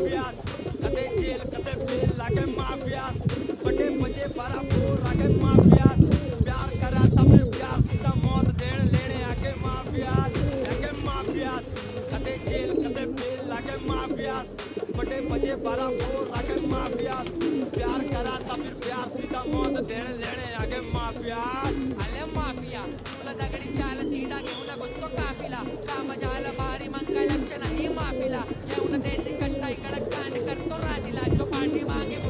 ਮਾਫੀਆਸ ਕਦੇ ਜੇਲ ਕਦੇ ਬੇਲ ਲਾਗੇ ਮਾਫੀਆਸ ਵੱਡੇ ਬਜੇ 12 ਬੋਰ ਆਗੇ ਮਾਫੀਆਸ प्यार करा था फिर प्यार सीधा मौत देने लेने आगे माफियास कदे जेल कदे बेल लागे माफियास बड़े बजे 12 बोर लागे माफियास प्यार करा था फिर प्यार सीधा मौत देने लेने आगे माफियास अले माफिया तुला दगडी चाल सीधा घेऊन बसतो काफिला काम झालं भारी मंगळ लक्ष नाही माफिला घेऊन द्यायचे कट्टा इकडं कांड करतो राजीला